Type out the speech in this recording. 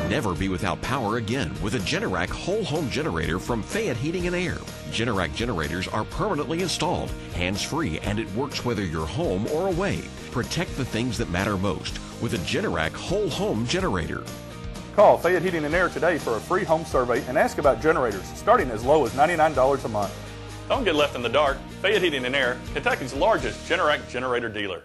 never be without power again with a Generac whole home generator from Fayette Heating and Air. Generac generators are permanently installed, hands-free, and it works whether you're home or away. Protect the things that matter most with a Generac whole home generator. Call Fayette Heating and Air today for a free home survey and ask about generators starting as low as $99 a month. Don't get left in the dark. Fayette Heating and Air, Kentucky's largest Generac generator dealer.